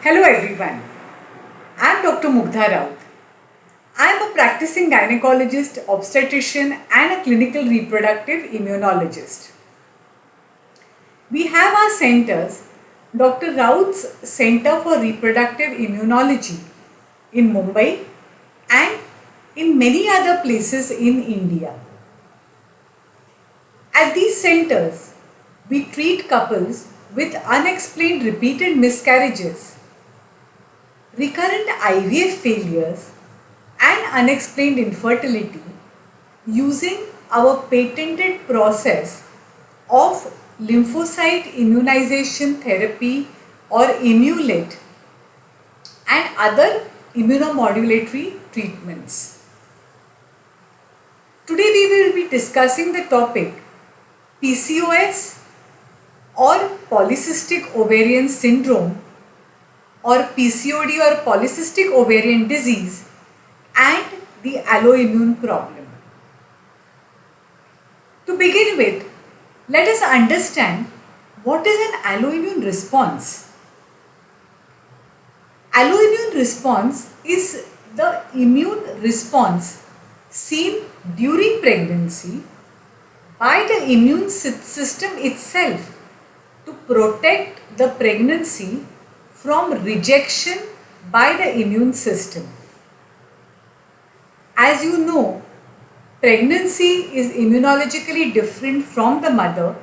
Hello everyone, I am Dr. Mugdha Raut. I am a practicing gynecologist, obstetrician and a clinical reproductive immunologist. We have our centers, Dr. Raut's Center for Reproductive Immunology in Mumbai and in many other places in India. At these centers, we treat couples with unexplained repeated miscarriages, recurrent IVF failures and unexplained infertility using our patented process of lymphocyte immunization therapy or ImmuLIT and other immunomodulatory treatments. Today we will be discussing the topic PCOS or Polycystic Ovarian Syndrome or PCOD or Polycystic Ovarian Disease and the alloimmune problem. To begin with, let us understand what is an alloimmune response. Alloimmune response is the immune response seen during pregnancy by the immune system itself to protect the pregnancy from rejection by the immune system. As you know, pregnancy is immunologically different from the mother,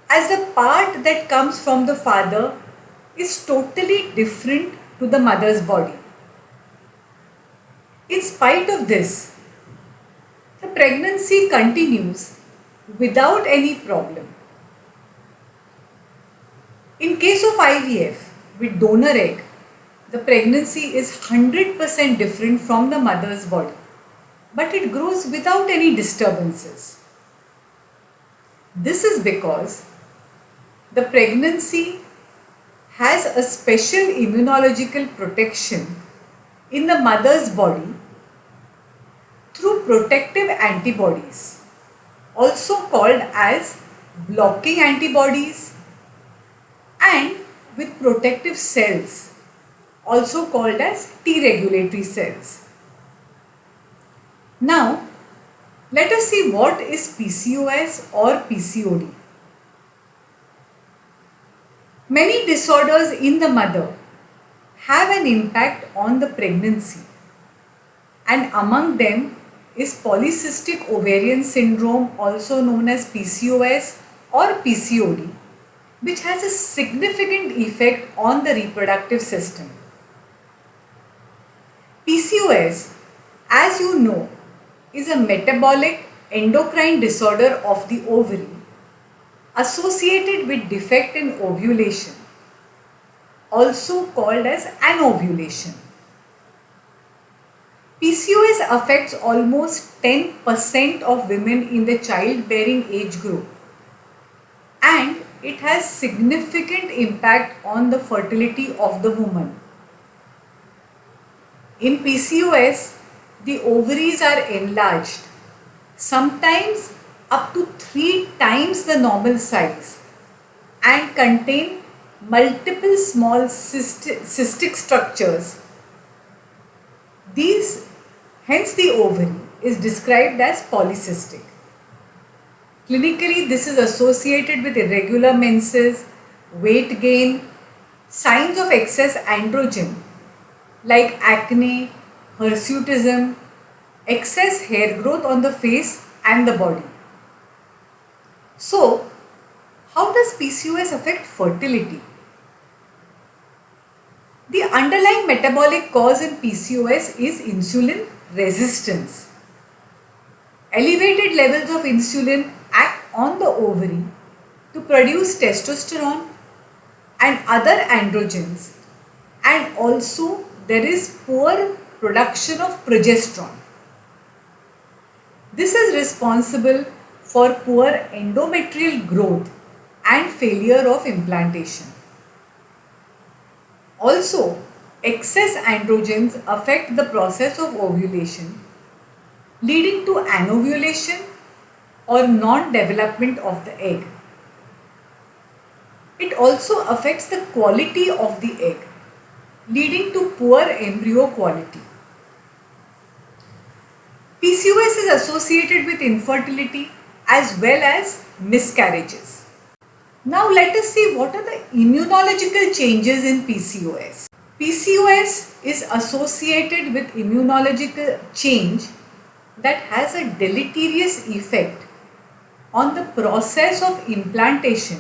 as the part that comes from the father is totally different to the mother's body. In spite of this, the pregnancy continues without any problem. In case of IVF with donor egg, the pregnancy is 100% different from the mother's body, but it grows without any disturbances. This is because the pregnancy has a special immunological protection in the mother's body through protective antibodies, also called as blocking antibodies, and with protective cells, also called as T regulatory cells. Now, let us see what is PCOS or PCOD. Many disorders in the mother have an impact on the pregnancy, and among them is Polycystic Ovarian Syndrome, also known as PCOS or PCOD, which has a significant effect on the reproductive system. PCOS, as you know, is a metabolic endocrine disorder of the ovary associated with defect in ovulation, also called as anovulation. PCOS affects almost 10% of women in the childbearing age group, and it has significant impact on the fertility of the woman. In PCOS, the ovaries are enlarged, sometimes up to 3 times the normal size, and contain multiple small cystic structures. Hence the ovary is described as polycystic. Clinically, this is associated with irregular menses, weight gain, signs of excess androgen like acne, hirsutism, excess hair growth on the face and the body. So, how does PCOS affect fertility? The underlying metabolic cause in PCOS is insulin resistance. Elevated levels of insulin act on the ovary to produce testosterone and other androgens, and also there is poor production of progesterone. This is responsible for poor endometrial growth and failure of implantation. Also, excess androgens affect the process of ovulation, leading to anovulation or non-development of the egg. It also affects the quality of the egg. leading to poor embryo quality. PCOS is associated with infertility as well as miscarriages. Now let us see what are the immunological changes in PCOS. PCOS is associated with immunological change that has a deleterious effect on the process of implantation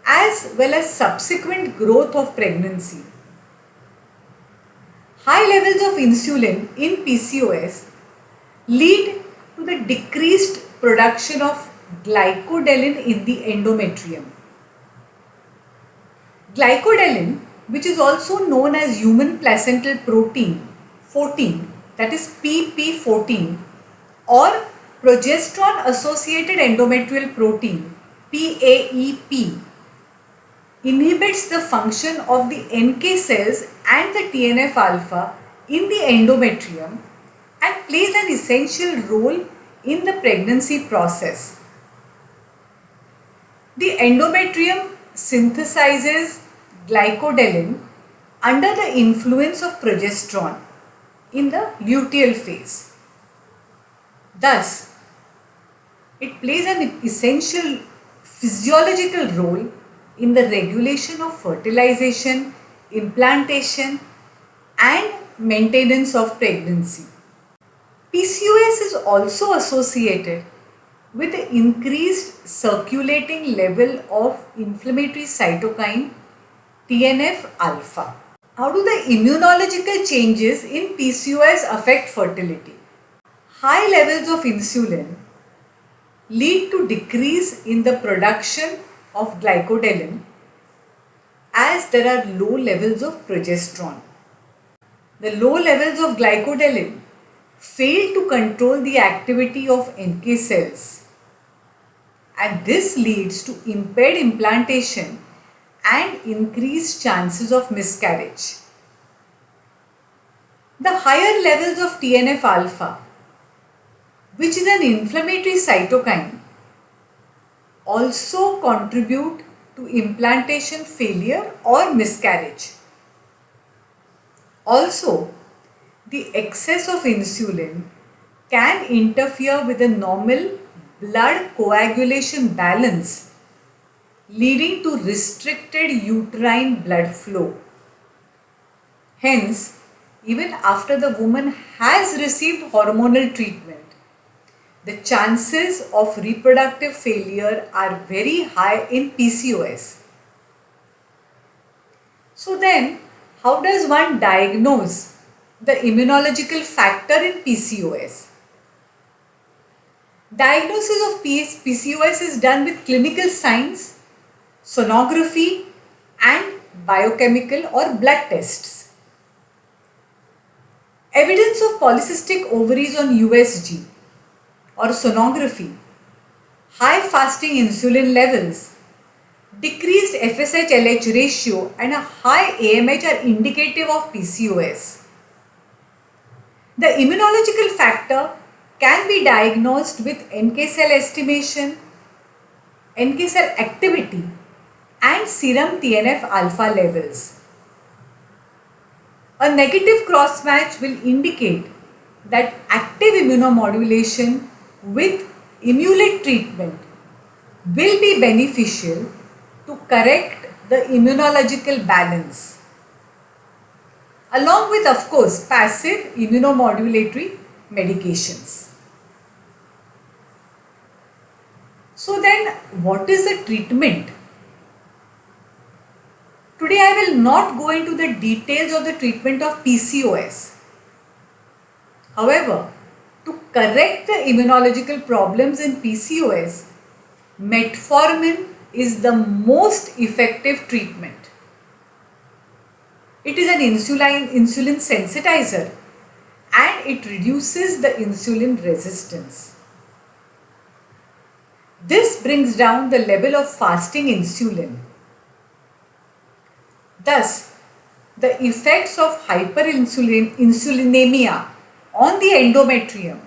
as well as subsequent growth of pregnancy. High levels of insulin in PCOS lead to the decreased production of glycodelin in the endometrium. Glycodelin, which is also known as human placental protein 14, that is PP14, or progesterone associated endometrial protein PAEP, inhibits the function of the NK cells and the TNF alpha in the endometrium and plays an essential role in the pregnancy process. The endometrium synthesizes glycodelin under the influence of progesterone in the luteal phase. Thus, it plays an essential physiological role in the regulation of fertilization, implantation, and maintenance of pregnancy. PCOS is also associated with the increased circulating level of inflammatory cytokine TNF alpha. How do the immunological changes in PCOS affect fertility? High levels of insulin lead to decrease in the production of glycodelin as there are low levels of progesterone. The low levels of glycodelin fail to control the activity of NK cells, and this leads to impaired implantation and increased chances of miscarriage. The higher levels of TNF alpha, which is an inflammatory cytokine, also contribute to implantation failure or miscarriage. Also, the excess of insulin can interfere with the normal blood coagulation balance, leading to restricted uterine blood flow. Hence, even after the woman has received hormonal treatment, the chances of reproductive failure are very high in PCOS. So then, how does one diagnose the immunological factor in PCOS? Diagnosis of PCOS is done with clinical signs, sonography, and biochemical or blood tests. Evidence of polycystic ovaries on USG or sonography, high fasting insulin levels, decreased FSH-LH ratio, and a high AMH are indicative of PCOS. The immunological factor can be diagnosed with NK cell estimation, NK cell activity, and serum TNF alpha levels. A negative cross match will indicate that active immunomodulation with ImmuLIT treatment will be beneficial to correct the immunological balance, along with, of course, passive immunomodulatory medications. So then, what is the treatment? Today I will not go into the details of the treatment of PCOS. However, to correct the immunological problems in PCOS, metformin is the most effective treatment. It is an insulin sensitizer and it reduces the insulin resistance. This brings down the level of fasting insulin. Thus, the effects of hyperinsulinemia on the endometrium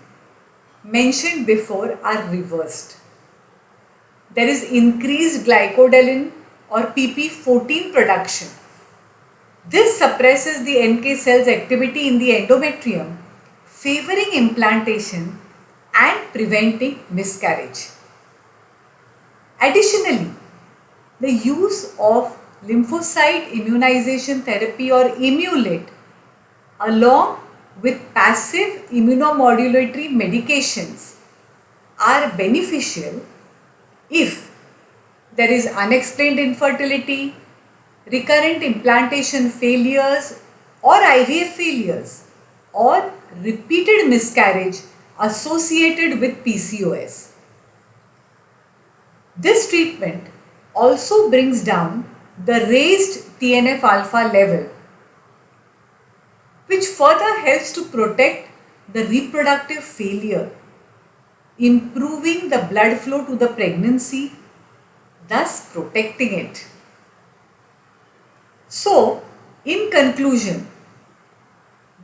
mentioned before are reversed. There is increased glycodelin or PP14 production. This suppresses the NK cells activity in the endometrium, favoring implantation and preventing miscarriage. Additionally, the use of lymphocyte immunization therapy or ImmuLIT along with passive immunomodulatory medications are beneficial if there is unexplained infertility, recurrent implantation failures or IVF failures, or repeated miscarriage associated with PCOS. This treatment also brings down the raised TNF alpha level, which further helps to protect the reproductive failure, improving the blood flow to the pregnancy, thus protecting it. So, in conclusion,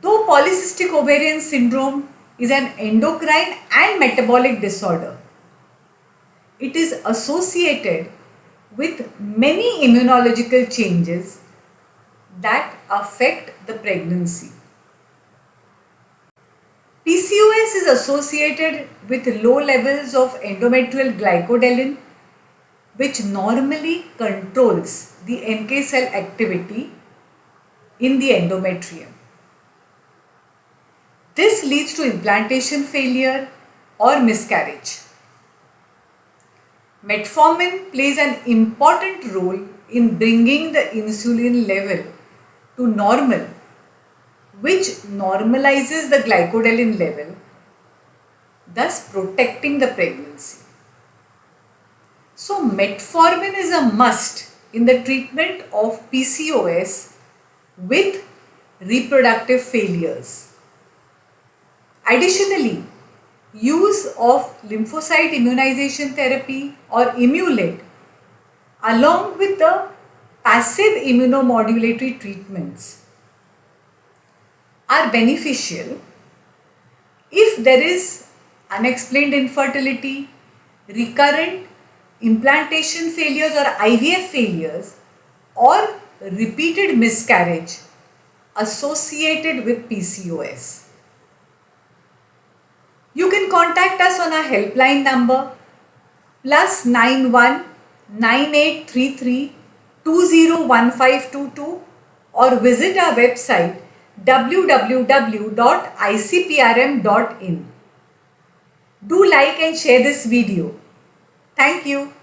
though polycystic ovarian syndrome is an endocrine and metabolic disorder, it is associated with many immunological changes that affect the pregnancy. PCOS is associated with low levels of endometrial glycodelin, which normally controls the NK cell activity in the endometrium. This leads to implantation failure or miscarriage. Metformin plays an important role in bringing the insulin level to normal, which normalizes the glycodelin level, thus protecting the pregnancy. So, metformin is a must in the treatment of PCOS with reproductive failures. Additionally, use of lymphocyte immunization therapy or ImmuLIT along with the passive immunomodulatory treatments are beneficial if there is unexplained infertility, recurrent implantation failures or IVF failures, or repeated miscarriage associated with PCOS. You can contact us on our helpline number +91 9833 201522 or visit our website www.icprm.in. Do like and share this video. Thank you.